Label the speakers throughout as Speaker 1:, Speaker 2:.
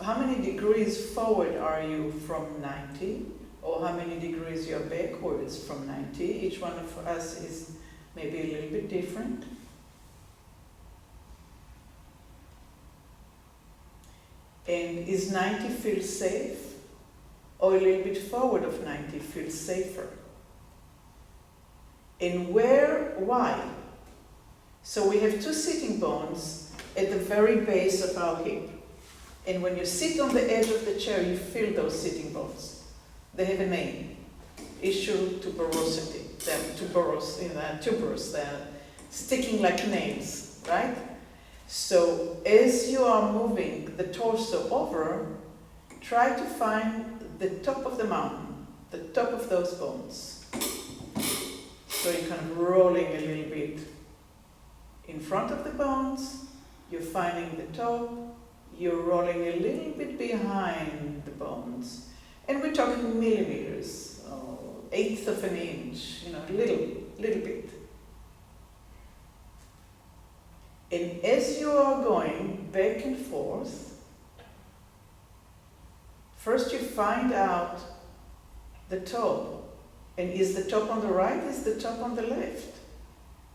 Speaker 1: how many degrees forward are you from 90, or how many degrees you're backwards from 90. Each one of us is maybe a little bit different. And is 90 feel safe, or a little bit forward of 90 feel safer? And why? So we have two sitting bones at the very base of our hip. And when you sit on the edge of the chair, you feel those sitting bones. They have a name, issue tuberosity. They're tuberous, they're sticking like nails, right? So as you are moving the torso over, try to find the top of the mountain, the top of those bones. So you're kind of rolling a little bit in front of the bones, you're finding the top, you're rolling a little bit behind the bones. And we're talking millimeters, eighth of an inch, a little bit. And as you are going back and forth, first you find out the top. And is the top on the right? Is the top on the left?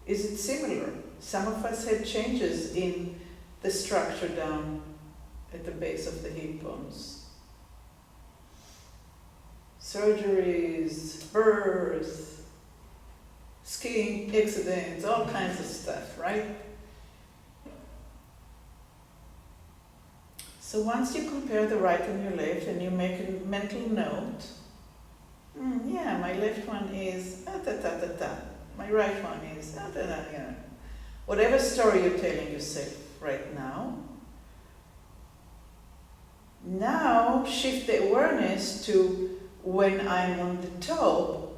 Speaker 1: Is it similar? Some of us had changes in the structure down at the base of the hip bones. Surgeries, birth, skiing accidents, all kinds of stuff, right? So once you compare the right and your left and you make a mental note, yeah, my left one is my right one is whatever story you're telling yourself right now. Now shift the awareness to when I'm on the top,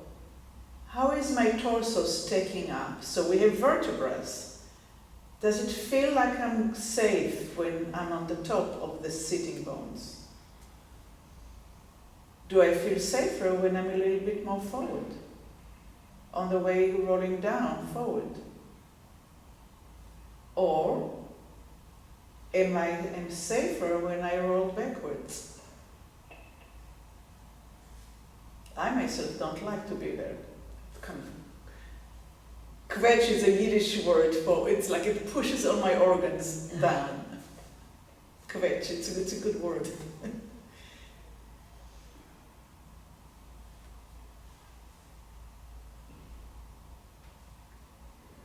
Speaker 1: how is my torso stacking up? So we have vertebrae. Does it feel like I'm safe when I'm on the top of the sitting bones? Do I feel safer when I'm a little bit more forward? On the way rolling down forward? Or am I safer when I roll backwards? I myself don't like to be there. Kvetch is a Yiddish word for, it's like it pushes all my organs down. Kvetch, it's a good word.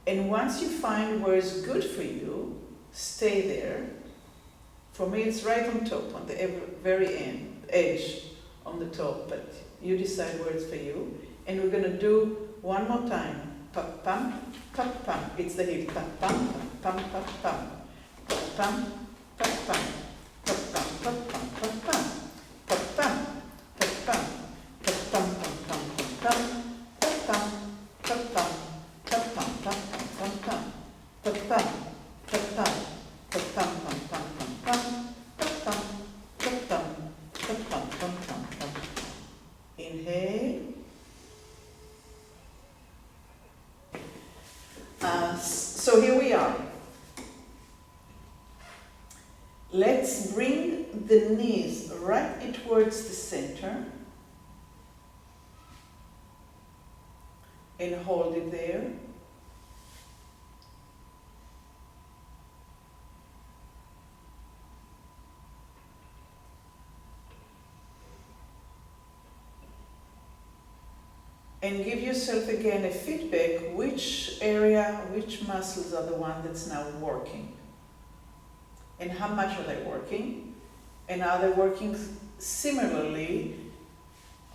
Speaker 1: And once you find where it's good for you, stay there. For me, it's right on top, on the very end, edge on the top, but you decide where it's for you. And we're going to do one more time. Pa-pam, pa-pam. It's the hip. Pa-pam, pa-pam, pa-pam. Pa-pam, pa-pam. Pa-pam, pa-pam, pa-pam. Pa-pam, pa-pam. Pa-pam, pa-pam, pa-pam. Pa-pam, pa-pam. Pa-pam, pa-pam, pa-pam. Pa-pam, pa-pam. Pa-pam, pa-pam, pa-pam. Pa-pam, pa-pam. Pa-pam, pa-pam, pa-pam. Inhale. So here we are. Let's bring the knees right towards the center and hold it there. And give yourself again a feedback, which area, which muscles are the one that's now working. And how much are they working? And are they working similarly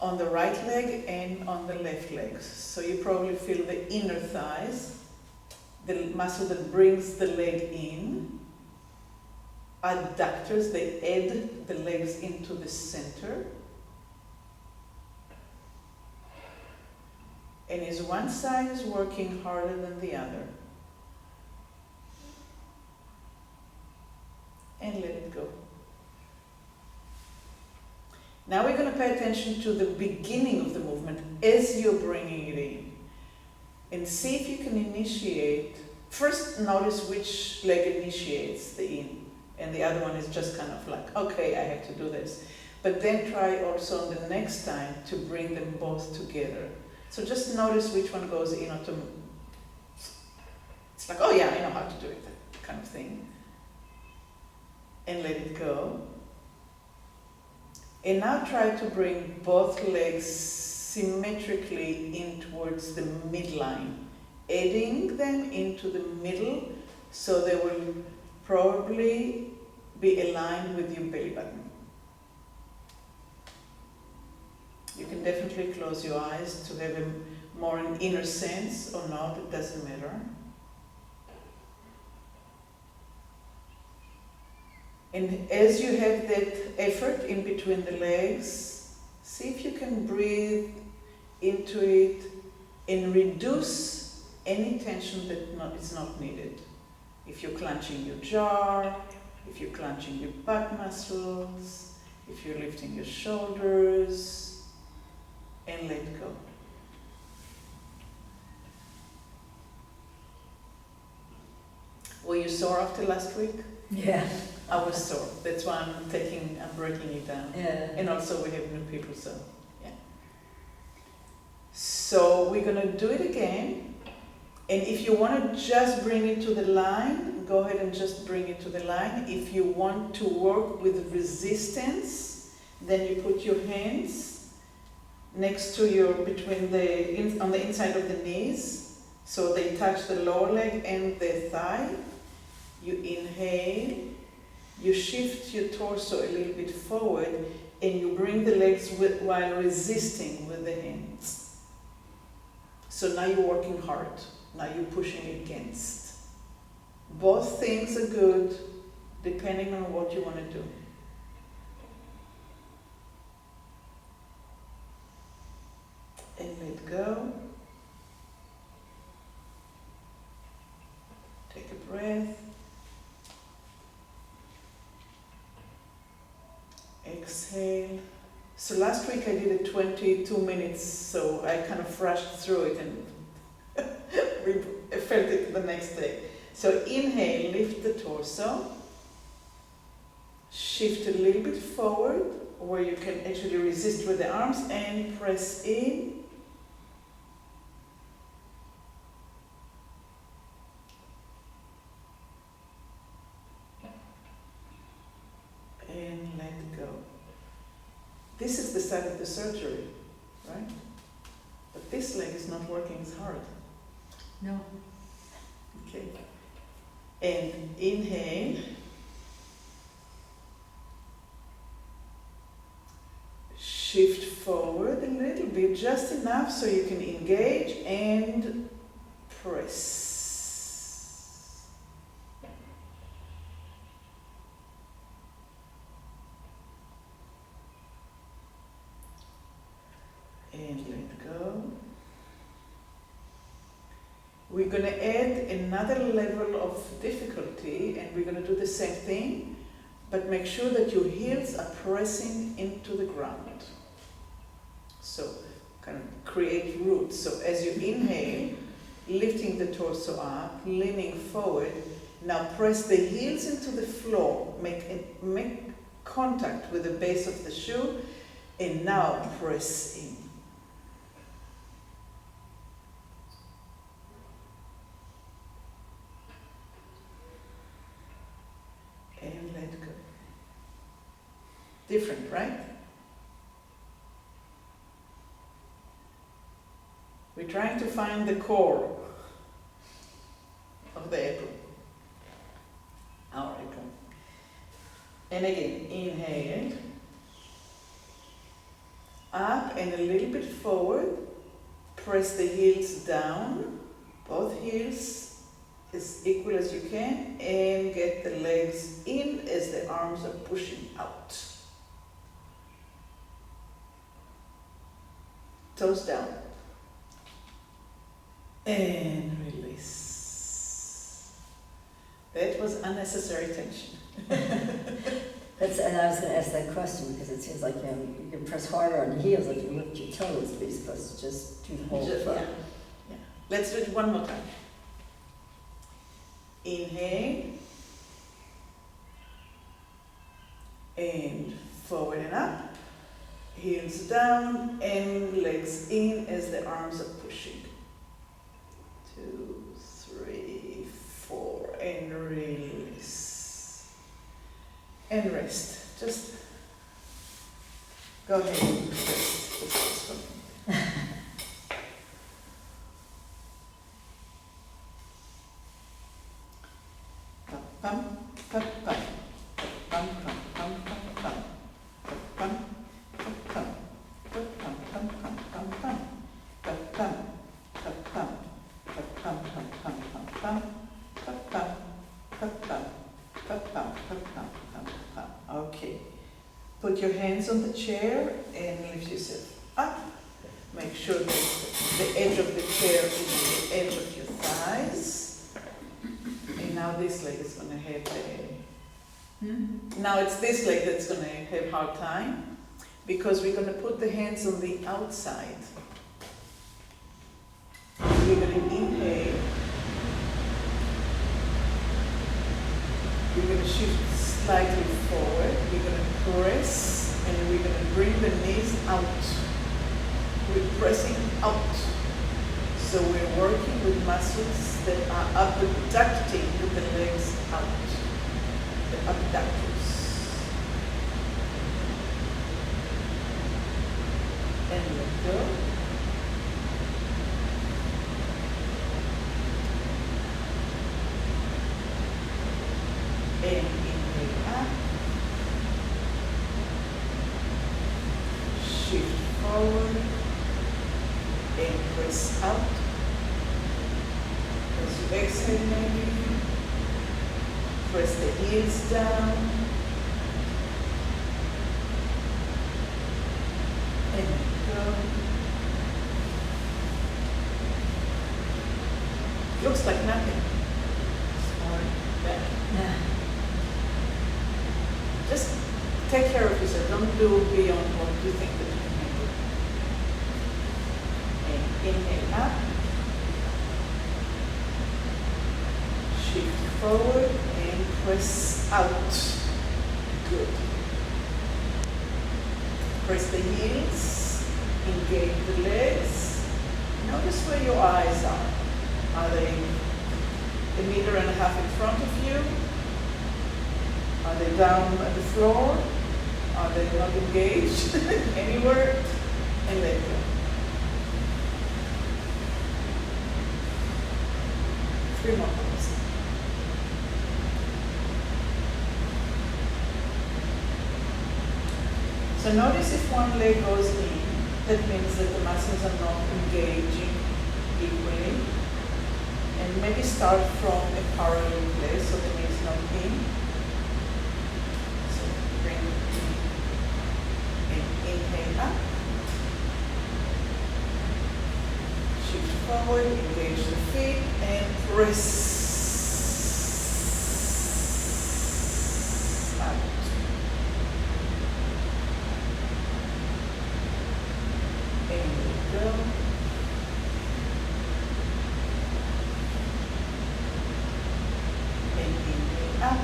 Speaker 1: on the right leg and on the left leg? So you probably feel the inner thighs, the muscle that brings the leg in. Adductors, they add the legs into the center. And is one side is working harder than the other. And let it go. Now we're going to pay attention to the beginning of the movement as you're bringing it in. And see if you can initiate. First, notice which leg initiates the in and the other one is just kind of like, okay, I have to do this. But then try also on the next time to bring them both together. So just notice which one goes in automatically. It's like, oh yeah, I know how to do it, that kind of thing. And let it go. And now try to bring both legs symmetrically in towards the midline, adding them into the middle so they will probably be aligned with your belly button. You can definitely close your eyes to have a more an inner sense or not, it doesn't matter. And as you have that effort in between the legs, see if you can breathe into it and reduce any tension that is not needed. If you're clenching your jaw, if you're clenching your butt muscles, if you're lifting your shoulders, and let go. Were you sore after last week?
Speaker 2: Yeah.
Speaker 1: I was sore. That's why I'm breaking it down.
Speaker 2: Yeah.
Speaker 1: And also we have new people, so yeah. So we're gonna do it again. And if you want to just bring it to the line, go ahead and just bring it to the line. If you want to work with resistance, then you put your hands next to your, on the inside of the knees, so they touch the lower leg and the thigh. You inhale, you shift your torso a little bit forward, and you bring the legs while resisting with the hands. So now you're working hard. Now you're pushing against. Both things are good, depending on what you want to do. And let go. Take a breath. Exhale. So last week I did it 22 minutes, so I kind of rushed through it and I felt it the next day. So inhale, lift the torso, shift a little bit forward where you can actually resist with the arms and press in. And let go. This is the side of the surgery, right? But this leg is not working as hard.
Speaker 2: No.
Speaker 1: Okay. And inhale. Shift forward a little bit, just enough so you can engage and press. And let go. We're going to add another level of difficulty, and we're going to do the same thing, but make sure that your heels are pressing into the ground. So kind of create roots. So as you inhale, lifting the torso up, leaning forward, now press the heels into the floor, make contact with the base of the shoe, and now press in. And let go. Different, right? We're trying to find the core of the apple, our apple. And again, inhale, up and a little bit forward, press the heels down, both heels as equal as you can, and get the legs in as the arms are pushing out. Toes down. And release. That was unnecessary tension.
Speaker 3: And I was going to ask that question because it seems like you can press harder on the heels if you lift your toes, but you're supposed to just do the whole foot.
Speaker 1: Yeah. Let's do it one more time. Inhale. and forward and up, heels down, and legs in as the arms are pushing. 2, 3, 4, and release. And rest. Just go ahead and rest. Just rest for a minute. Pum, pum, pum, pum, pum, pum, pum, pum, pum, pum, pum, pum, pum, pum, pum, pum, pum, okay. Put your hands on the chair and lift yourself up. Make sure that the edge of the chair is the edge of your thighs. And now this leg is going to have now it's this leg that's going to have hard time, because we're going to put the hands on the outside. We're going to inhale. We're going to shift slightly forward. We're going to press, and we're going to bring the knees out. We're pressing out. So we're working with muscles that are abducting the legs out. The abductors. And let go. And inhale up. Shift forward. And press out. As you exhale, maybe press the heels down. And go. Looks like nothing. Or that.
Speaker 3: Yeah.
Speaker 1: Just take care of yourself. Don't do beyond what you think that you can do. And inhale up. Shift forward and press out. Good. Press the heels. Engage the legs. Notice where your eyes are. Are they 1.5 meters in front of you? Are they down at the floor? Are they not engaged anywhere? And let go. 3 more times. So notice if one leg goes in, that means that the muscles are not engaging equally. And maybe start from a parallel place so the knee is not in. So bring and inhale up. Shift forward, engage the feet, and press out. And let go. And inhale up.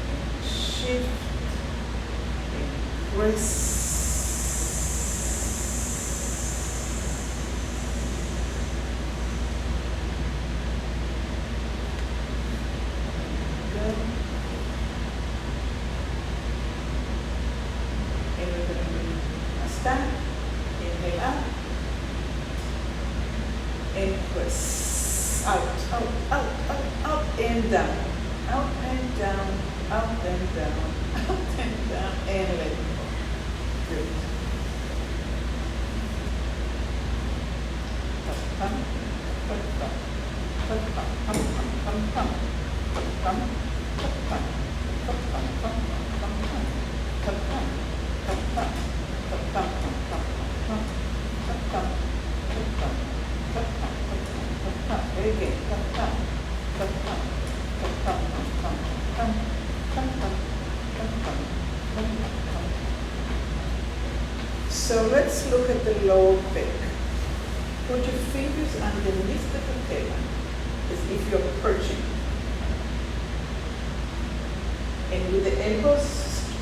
Speaker 1: And shift. And press. Stand, inhale up, and press out, out, out, out, out and down, out and down, out and down, out and down, and let go. Good. Pum, pum, pum, pum, pum, pum, pum, pum, pum, pum, pum, pum, pum, pum, pum, pum, pum, pum. Again. So let's look at the lower back. Put your fingers underneath the patella as if you're perching. And with the elbows,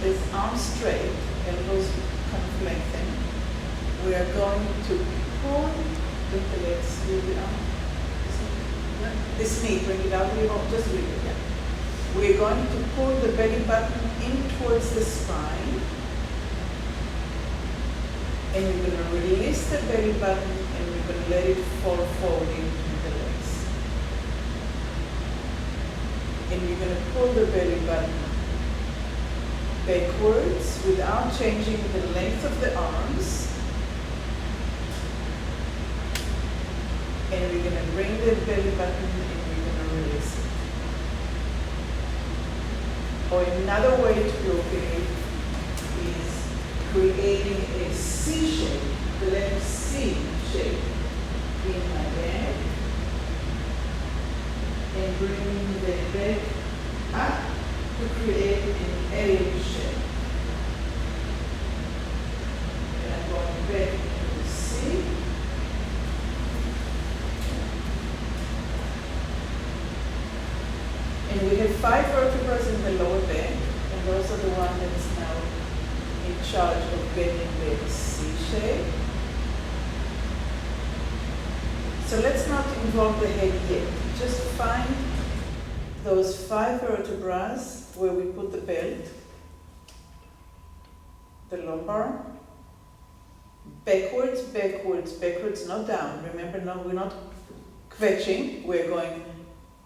Speaker 1: with arms straight, elbows kind of lengthen, we are going to pull the legs with the arm. This knee, bring it out a little, just a little bit, yeah. We're going to pull the belly button in towards the spine. And we're going to release the belly button and we're going to let it fall forward into the legs. And we're going to pull the belly button backwards without changing the length of the arms. And we're going to bring the belly button and we're going to release it. Or another way to look at it is creating a C shape, the letter C shape in my back, and bringing the back up to create an L shape. And I'm going back to C. And we have 5 vertebrae in the lower back, and those are the ones that's now in charge of getting the C shape. So let's not involve the head yet. Just find those 5 vertebrae where we put the belt, the lumbar, backwards, backwards, backwards, not down. Remember, no, we're not kvetching. We're going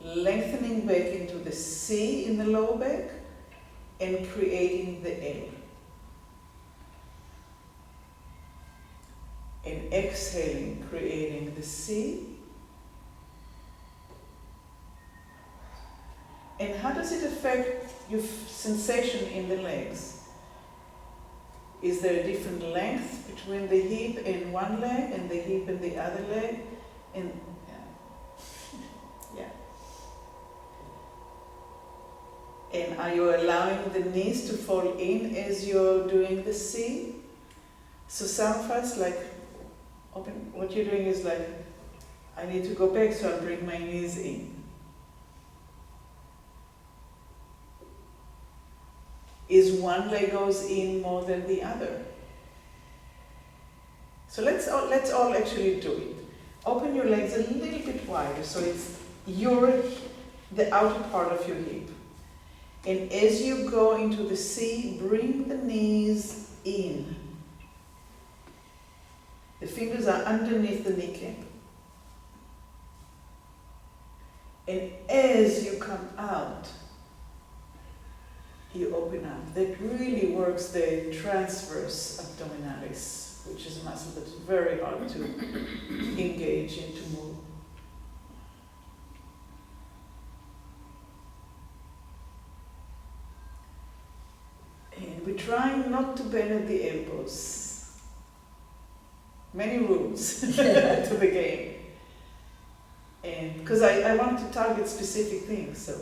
Speaker 1: lengthening back into the C in the lower back and creating the L. And exhaling, creating the C. And how does it affect your sensation in the legs? Is there a different length between the hip in one leg and the hip in the other leg? And yeah. And are you allowing the knees to fall in as you're doing the C? So some of us, like, open, what you're doing is like, I need to go back, so I'll bring my knees in. Is one leg goes in more than the other? So let's all actually do it. Open your legs a little bit wider, so it's the outer part of your hip. And as you go into the C, bring the knees in. The fingers are underneath the kneecap. And as you come out, you open up. That really works the transverse abdominalis, which is a muscle that's very hard to engage and to move. And we're trying not to bend at the elbows. Many rules to the game. And because I want to target specific things, so.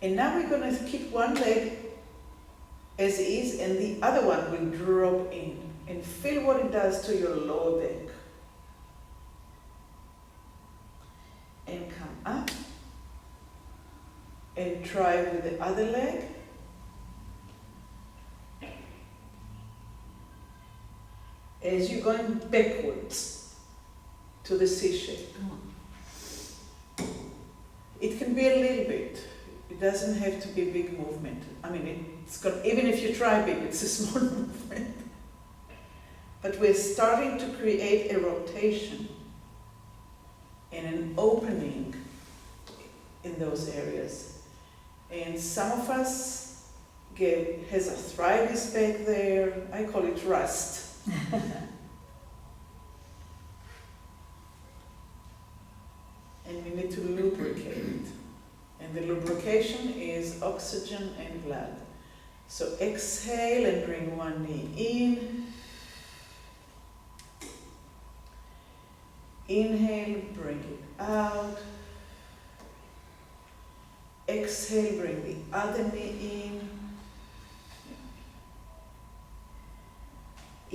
Speaker 1: And now we're going to keep one leg as is, and the other one will drop in. And feel what it does to your lower back. And come up. And try with the other leg. As you're going backwards to the C shape. It can be a little bit. It doesn't have to be a big movement. I mean, even if you try big, it's a small movement. But we're starting to create a rotation and an opening in those areas. And some of us has arthritis back there. I call it rust. And we need to lubricate it. And the lubrication is oxygen and blood. So exhale and bring one knee in. Inhale, bring it out. Exhale, bring the other knee in.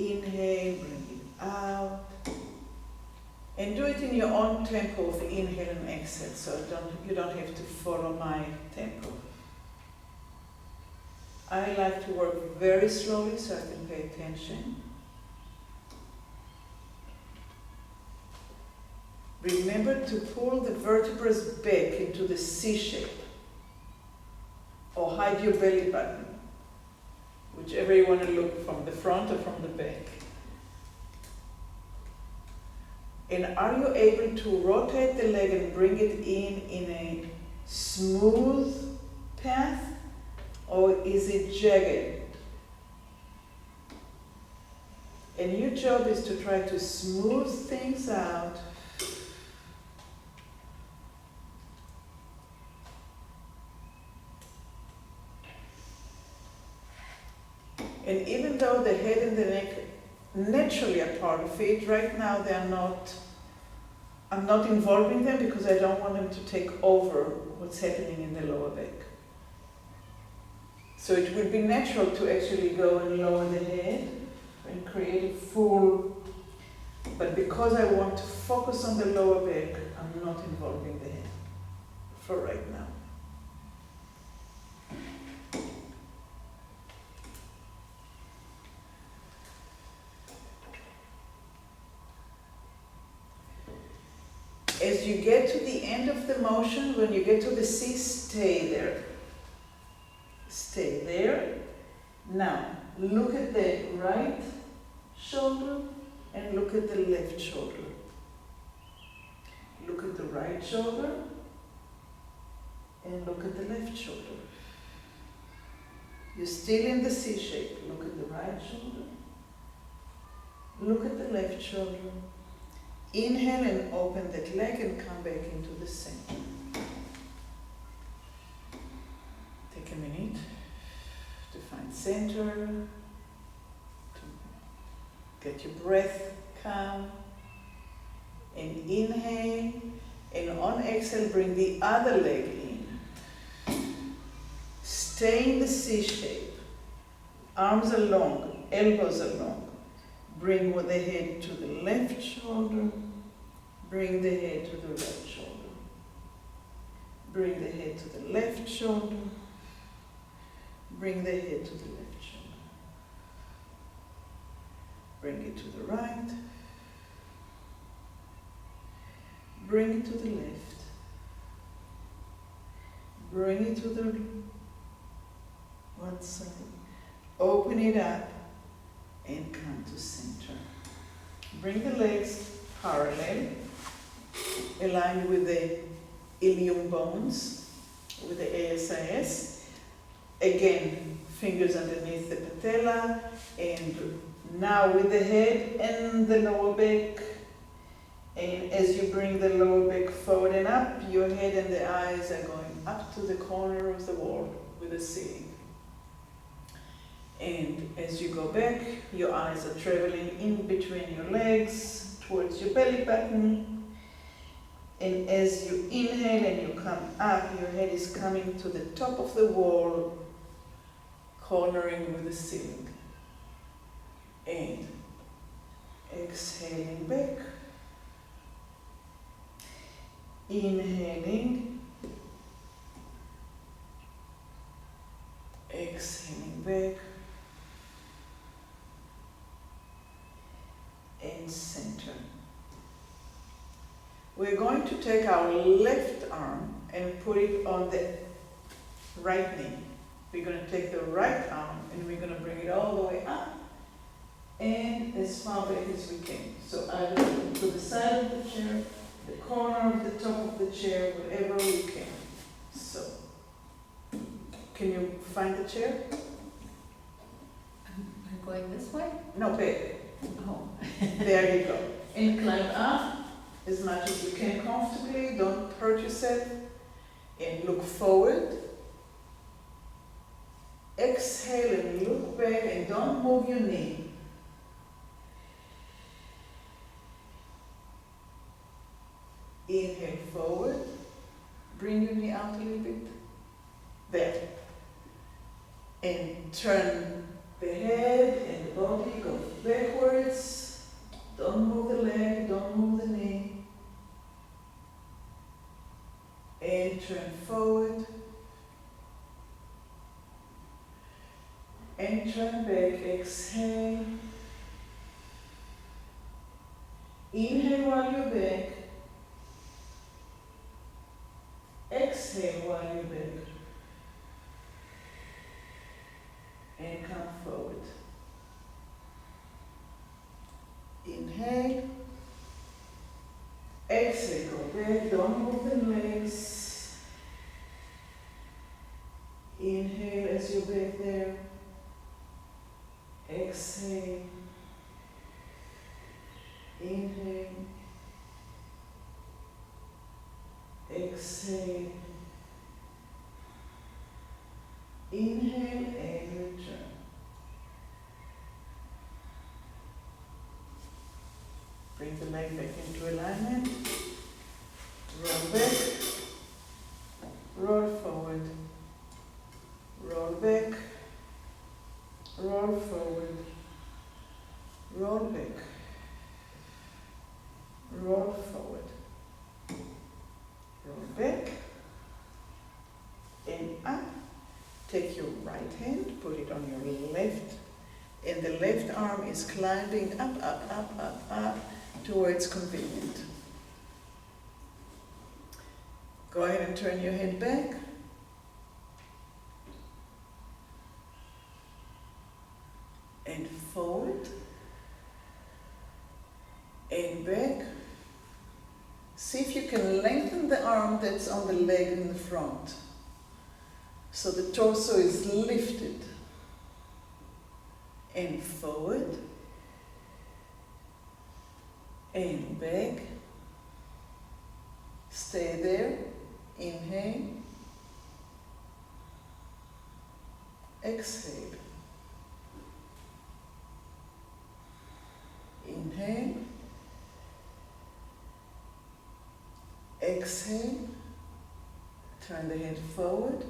Speaker 1: Inhale, bring it out. And do it in your own tempo of inhale and exhale, so you don't have to follow my tempo. I like to work very slowly so I can pay attention. Remember to pull the vertebrae back into the C shape, or hide your belly button, whichever you want to look, from the front or from the back. And are you able to rotate the leg and bring it in a smooth path, or is it jagged? And your job is to try to smooth things out. And even though the head and the neck naturally are part of it, right now I'm not involving them because I don't want them to take over what's happening in the lower back. So it would be natural to actually go and lower the head and create a full, but because I want to focus on the lower back, I'm not involving the head for right now. As you get to the end of the motion, when you get to the C, stay there. Stay there. Now, look at the right shoulder and look at the left shoulder. Look at the right shoulder and look at the left shoulder. You're still in the C shape. Look at the right shoulder. Look at the left shoulder. Inhale and open that leg and come back into the center. Take a minute to find center, to get your breath calm. And inhale, and on exhale, bring the other leg in. Stay in the C shape. Arms are long, elbows are long. Bring the head to the left shoulder. Bring the head to the right shoulder. Bring the head to the left shoulder. Bring the head to the left shoulder. Bring it to the right. Bring it to the left. Bring it to the one side. Open it up and come to center. Bring the legs parallel, aligned with the ilium bones, with the ASIS. Again, fingers underneath the patella, and now with the head and the lower back. And as you bring the lower back forward and up, your head and the eyes are going up to the corner of the wall with the ceiling. And as you go back, your eyes are traveling in between your legs towards your belly button. And as you inhale and you come up, your head is coming to the top of the wall, cornering with the ceiling. And exhaling back. Inhaling. Exhaling back. And center. We're going to take our left arm and put it on the right knee. We're going to take the right arm and we're going to bring it all the way up and as far back as we can. So either to the side of the chair, the corner of the top of the chair, wherever we can. So, can you find the chair?
Speaker 2: I'm going this way?
Speaker 1: No, back.
Speaker 2: Oh.
Speaker 1: There you go. And climb up as much as you can comfortably. Don't hurt yourself. And look forward. Exhale and look back and don't move your knee. Inhale forward. Bring your knee out a little bit. There. And turn the head and the body, go backward. turn back, exhale. Inhale while you're back. Exhale while you're back. And come forward. Inhale. Exhale, go back, don't move the legs. Inhale as you're back there. Exhale. Inhale. Exhale. Inhale and return. Bring the leg back into alignment. Roll back. Roll forward. Roll back. Roll forward. Roll back. Roll forward. Roll back. And up. Take your right hand, put it on your left, and the left arm is climbing up, up, up, up, up towards convenient. Go ahead and turn your head back. And forward. And back. See if you can lengthen the arm that's on the leg in the front. So the torso is lifted. And forward. And back. Stay there. Inhale. Exhale. Inhale. Exhale. Turn the head forward.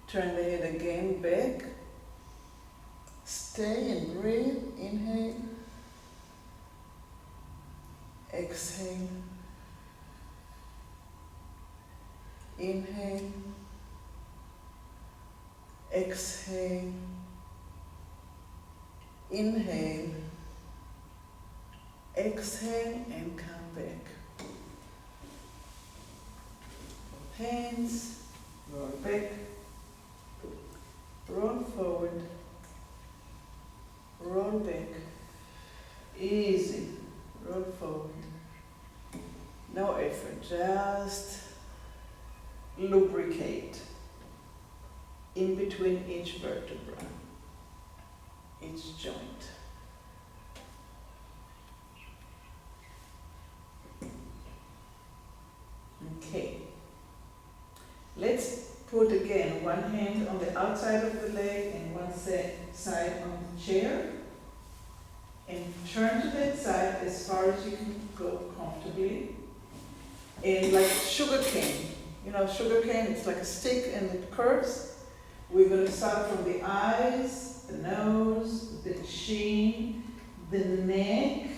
Speaker 1: Turn the head again back. Stay and breathe. Inhale. Exhale. Inhale. Exhale. Inhale. Exhale and come back. Hands. Roll back. Roll forward. Roll back. Easy. Roll forward. No effort, just lubricate in between each vertebra, each joint. Okay. Let's put again one hand on the outside of the leg and one side on the chair. And turn to that side as far as you can go comfortably. And like sugar cane, you know, sugar cane, it's like a stick and it curves. We're going to start from the eyes, the nose, the chin, the neck,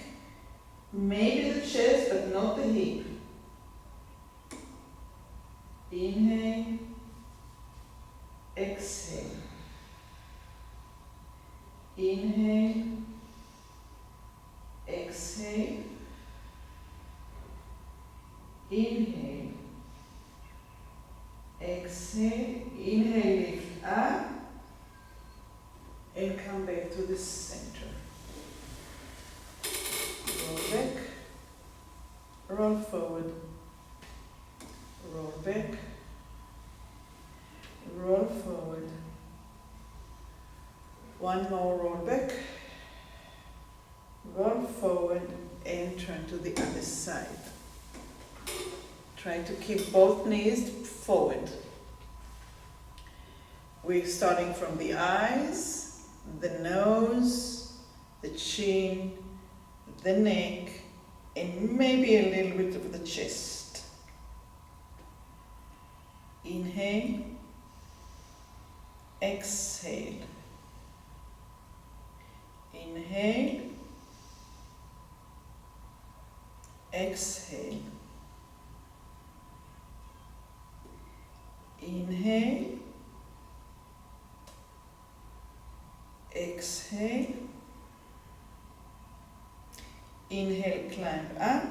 Speaker 1: maybe the chest, but not the hip. Inhale, exhale. Inhale, exhale. Inhale, exhale. Inhale, lift up and come back to the center. Roll back, roll forward, roll back, roll forward. One more roll back, roll forward and turn to the other side. Try to keep both knees forward. We're starting from the eyes, the nose, the chin, the neck, and maybe a little bit of the chest. Inhale, exhale. Inhale, exhale. Inhale, Exhale. Inhale, climb up.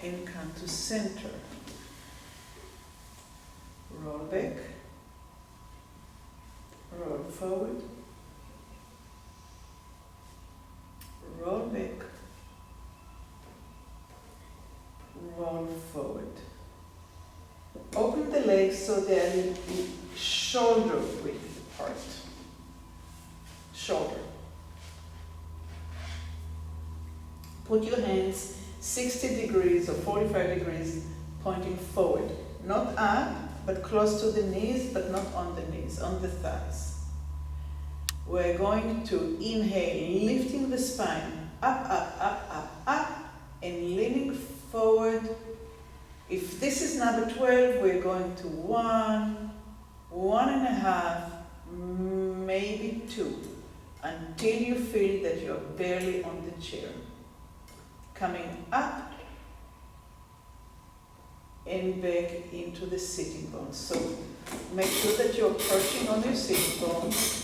Speaker 1: And come to center. Roll back. Roll forward. Roll back. Roll forward. Open the legs so they are shoulder width apart. Shoulder. Put your hands 60 degrees or 45 degrees pointing forward. Not up, but close to the knees, but not on the knees, on the thighs. We're going to inhale, lifting the spine, up, up, up, up, up, and leaning forward. If this is number 12, we're going to 1, 1.5, maybe 2, until you feel that you're barely on the chair. Coming up and back into the sitting bones. So make sure that you're perching on your sitting bones.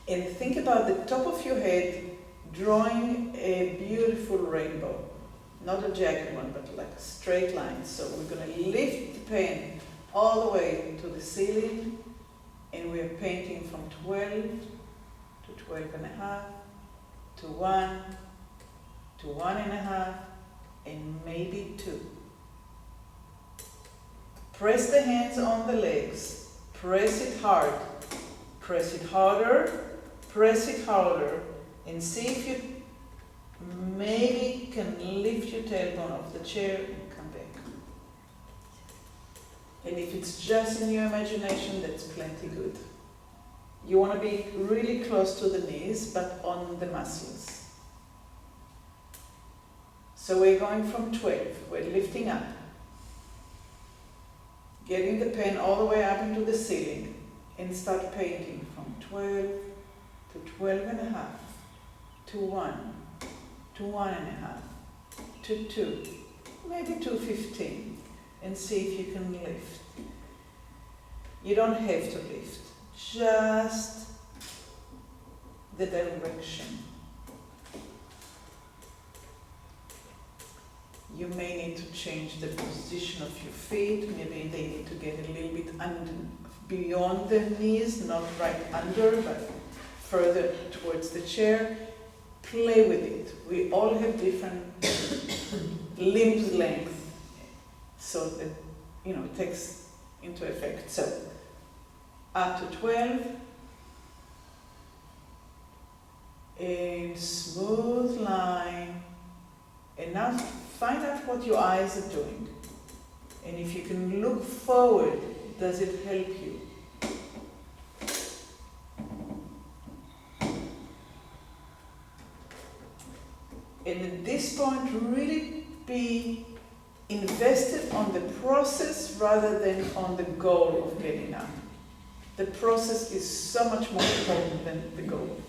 Speaker 1: And think about the top of your head drawing a beautiful rainbow. Not a jagged one, but like a straight line. So we're going to lift the pen all the way to the ceiling, and we're painting from 12 to 12.5 to 1 to 1.5 and maybe 2. Press the hands on the legs. Press it hard. Press it harder. Press it harder. And see if you maybe can lift your tailbone off the chair and come back. And if it's just in your imagination, that's plenty good. You want to be really close to the knees, but on the muscles. So we're going from 12. We're lifting up. Getting the pen all the way up into the ceiling and start painting from 12 to 12.5. To 1, to 1.5, to 2, maybe to 15, and see if you can lift. You don't have to lift, just the direction. You may need to change the position of your feet. Maybe they need to get a little bit beyond the knees, not right under, but further towards the chair. Play with it. We all have different limbs length, so that it takes into effect. So up to 12, and smooth line, and now find out what your eyes are doing, and if you can look forward, does it help you? And at this point, really be invested on the process rather than on the goal of getting up. The process is so much more important than the goal.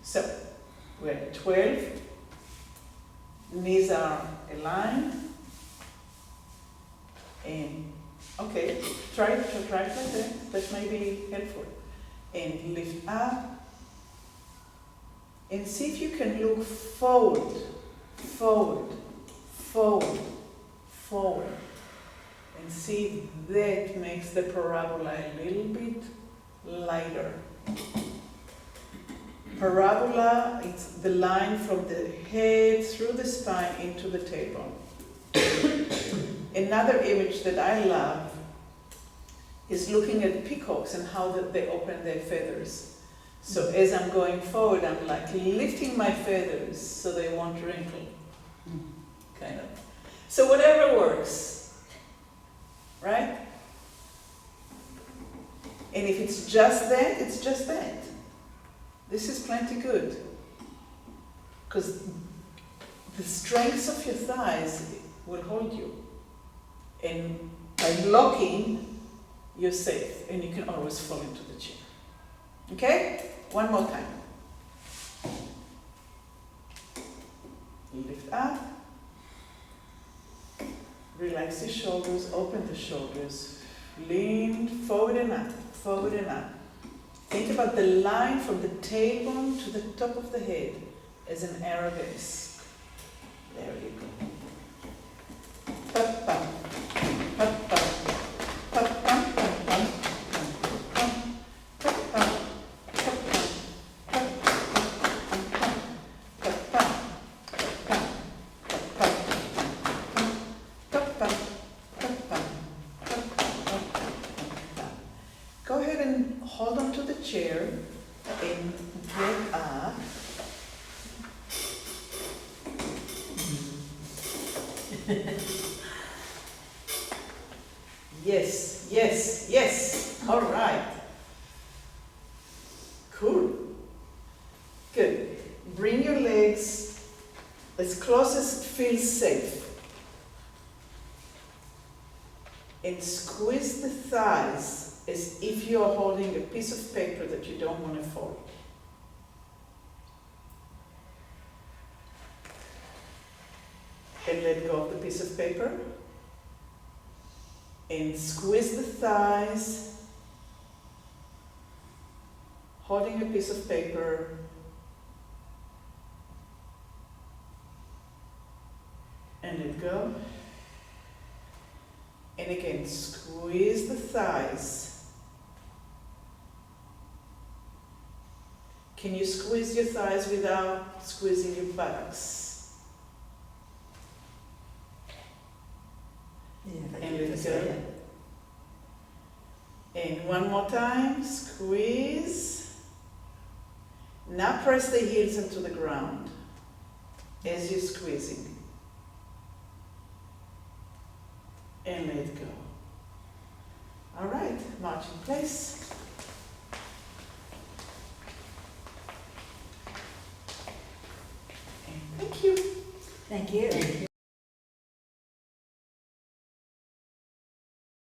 Speaker 1: So, we're at 12. Knees are aligned. And, okay, try it like that. That may be helpful. And lift up. And see if you can look forward, forward, forward, forward. And see if that makes the parabola a little bit lighter. Parabola, it's the line from the head through the spine into the tailbone. Another image that I love is looking at peacocks and how they open their feathers. So as I'm going forward, I'm like lifting my feathers so they won't wrinkle, kind of. So whatever works, right? And if it's just that, it's just that. This is plenty good. Because the strength of your thighs will hold you. And by locking, you're safe, and you can always fall into the chair. Okay? One more time. Lift up. Relax your shoulders, open the shoulders. Lean forward and up, forward and up. Think about the line from the tailbone to the top of the head as an arabesque. There you go. Pa-pam, pa-pam, pa-pam, pa-pam, pa-pam, pa-pam, go ahead and hold on to the chair and get up. Yes, yes, yes. All right. Cool. Good. Bring your legs as close as feels safe. And squeeze the thighs as if you are holding a piece of paper that you don't want to fold. And let go of the piece of paper. And squeeze the thighs, holding a piece of paper. And let go. And again, squeeze the thighs. Can you squeeze your thighs without squeezing your buttocks?
Speaker 3: Yeah,
Speaker 1: And let go. And one more time, squeeze. Now press the heels into the ground as you're squeezing. And let go. All right, march in place. And thank you.
Speaker 2: Thank you.